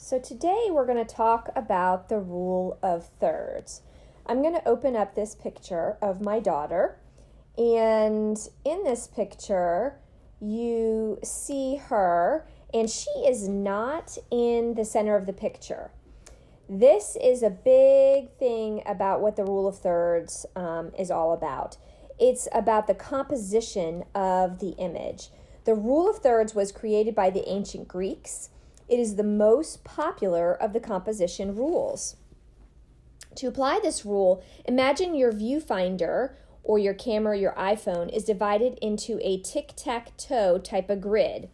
So today we're going to talk about the rule of thirds. I'm going to open up this picture of my daughter, and in this picture you see her, and she is not in the center of the picture. This is a big thing about what the rule of thirds is all about. It's about the composition of the image. The rule of thirds was created by the ancient Greeks. It is the most popular of the composition rules. To apply this rule, imagine your viewfinder or your camera, your iPhone, is divided into a tic-tac-toe type of grid.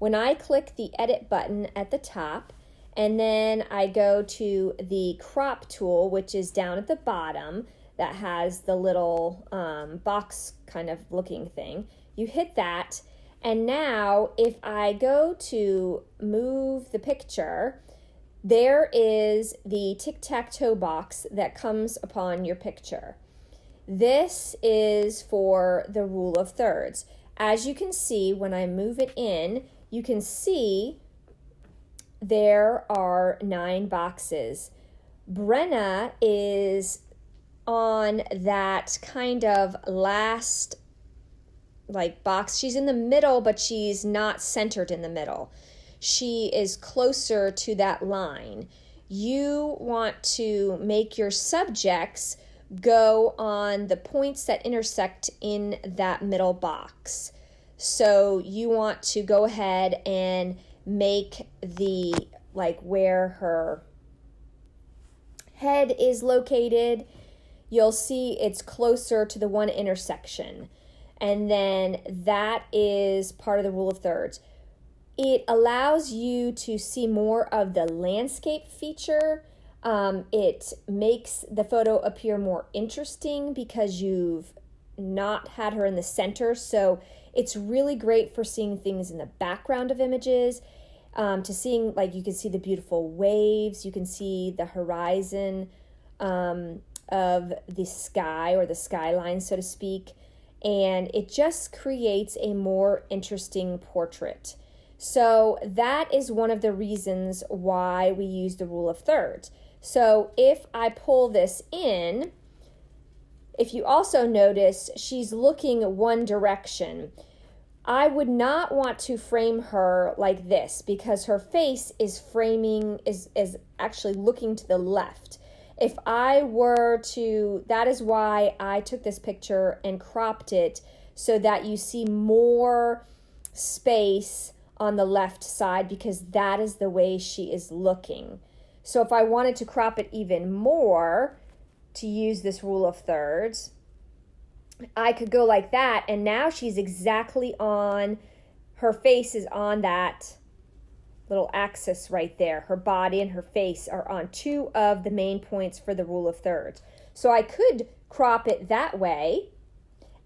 When I click the edit button at the top, and then I go to the crop tool, which is down at the bottom, that has the little box kind of looking thing, you hit that. And now if I go to move the picture, there is the tic-tac-toe box that comes upon your picture. This is for the rule of thirds. As you can see, when I move it in, you can see there are 9 boxes. Brenna is on that kind of last box. She's in the middle, but she's not centered in the middle. She is closer to that line. You want to make your subjects go on the points that intersect in that middle box. So you want to go ahead and make the, where her head is located, you'll see it's closer to the one intersection. And then that is part of the rule of thirds. It allows you to see more of the landscape feature. It makes the photo appear more interesting because you've not had her in the center. So it's really great for seeing things in the background of images, to seeing, you can see the beautiful waves, you can see the horizon of the sky or the skyline, so to speak. And it just creates a more interesting portrait. So that is one of the reasons why we use the rule of thirds. So if I pull this in, if you also notice, she's looking one direction. I would not want to frame her like this because her face is actually looking to the left. If I were to, that is why I took this picture and cropped it so that you see more space on the left side, because that is the way she is looking. So if I wanted to crop it even more to use this rule of thirds, I could go like that, and now she's exactly on, her face is on that little axis right there. Her body and her face are on 2 of the main points for the rule of thirds. So I could crop it that way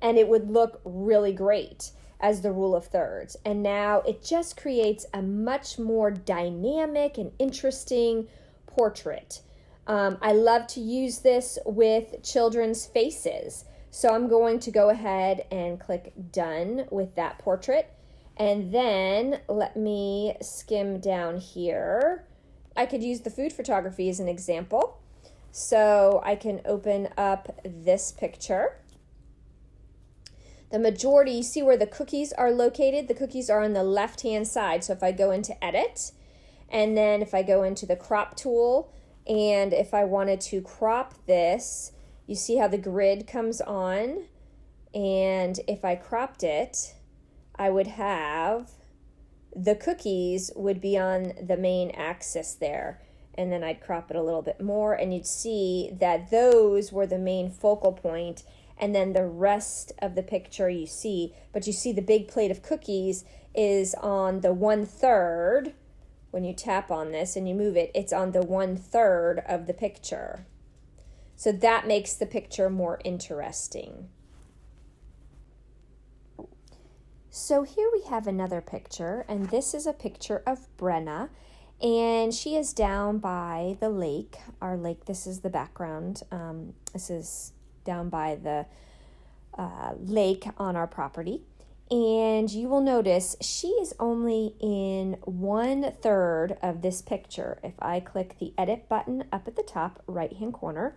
and it would look really great as the rule of thirds. And now it just creates a much more dynamic and interesting portrait. I love to use this with children's faces. So I'm going to go ahead and click done with that portrait. And then let me skim down here. I could use the food photography as an example. So I can open up this picture. The majority, you see where the cookies are located? The cookies are on the left-hand side. So if I go into edit, and then if I go into the crop tool, and if I wanted to crop this, you see how the grid comes on? And if I cropped it, I would have the cookies would be on the main axis there. And then I'd crop it a little bit more, and you'd see that those were the main focal point. And then the rest of the picture you see, but you see the big plate of cookies is on the 1/3. When you tap on this and you move it, it's on the 1/3 of the picture. So that makes the picture more interesting. So here we have another picture, and this is a picture of Brenna, and she is down by the lake. Our lake, this is the background. This is down by the lake on our property. And you will notice she is only in 1/3 of this picture. If I click the edit button up at the top right-hand corner,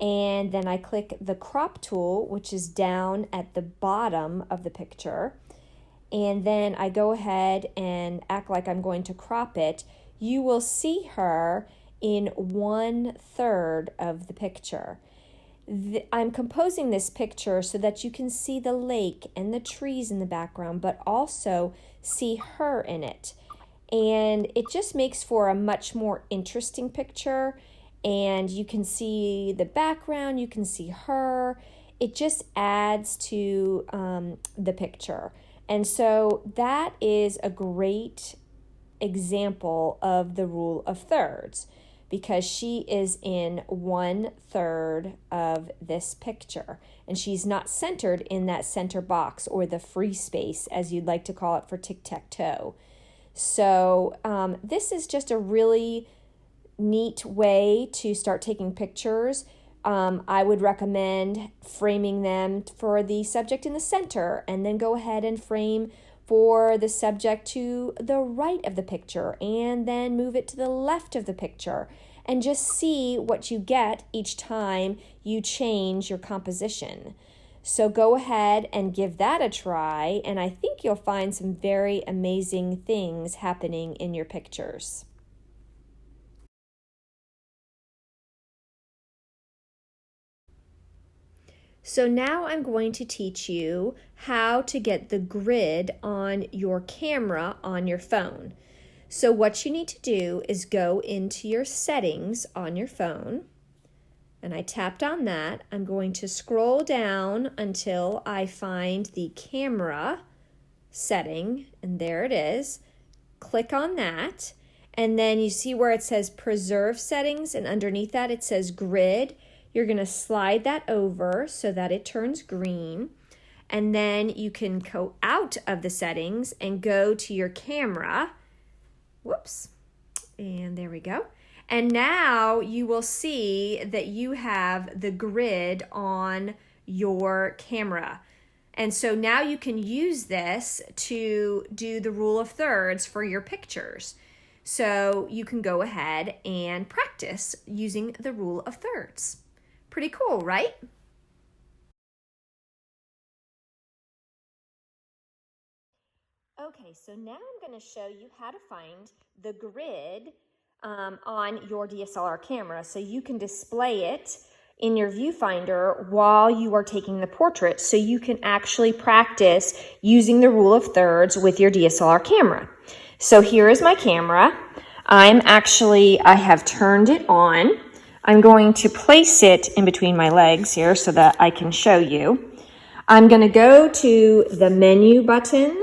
and then I click the crop tool, which is down at the bottom of the picture, and then I go ahead and act like I'm going to crop it, you will see her in 1/3 of the picture. I'm composing this picture so that you can see the lake and the trees in the background, but also see her in it. And it just makes for a much more interesting picture. And you can see the background, you can see her. It just adds to the picture. And so that is a great example of the rule of thirds, because she is in 1/3 of this picture, and she's not centered in that center box, or the free space as you'd like to call it for tic-tac-toe. So this is just a really neat way to start taking pictures. I would recommend framing them for the subject in the center, and then go ahead and frame for the subject to the right of the picture, and then move it to the left of the picture, and just see what you get each time you change your composition. So go ahead and give that a try, and I think you'll find some very amazing things happening in your pictures. So now I'm going to teach you how to get the grid on your camera on your phone. So what you need to do is go into your settings on your phone, and I tapped on that. I'm going to scroll down until I find the camera setting, and there it is. Click on that, and then you see where it says preserve settings, and underneath that it says grid. You're going to slide that over so that it turns green, and then you can go out of the settings and go to your camera. Whoops, and there we go. And now you will see that you have the grid on your camera. And so now you can use this to do the rule of thirds for your pictures. So you can go ahead and practice using the rule of thirds. Pretty cool, right? Okay, so now I'm going to show you how to find the grid on your DSLR camera, so you can display it in your viewfinder while you are taking the portrait, so you can actually practice using the rule of thirds with your DSLR camera. So here is my camera. I have turned it on. I'm going to place it in between my legs here so that I can show you. I'm going to go to the menu button,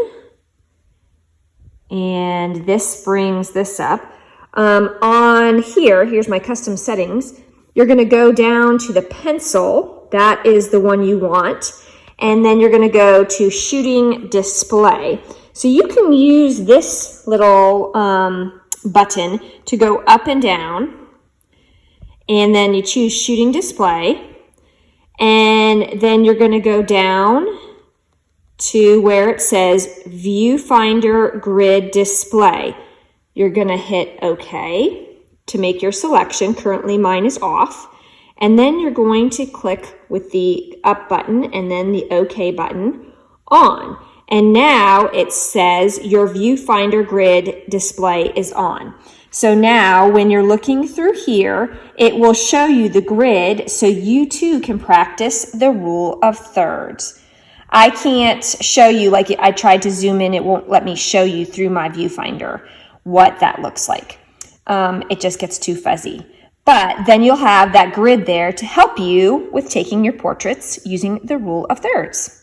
and this brings this up. On here's my custom settings. You're going to go down to the pencil. That is the one you want. And then you're going to go to shooting display. So you can use this little button to go up and down. And then you choose shooting display, and then you're going to go down to where it says viewfinder grid display. You're going to hit OK to make your selection. Currently mine is off. And then you're going to click with the up button and then the OK button on. And now it says your viewfinder grid display is on. So now when you're looking through here, it will show you the grid so you too can practice the rule of thirds. I can't show you, like I tried to zoom in, it won't let me show you through my viewfinder what that looks like. It just gets too fuzzy. But then you'll have that grid there to help you with taking your portraits using the rule of thirds.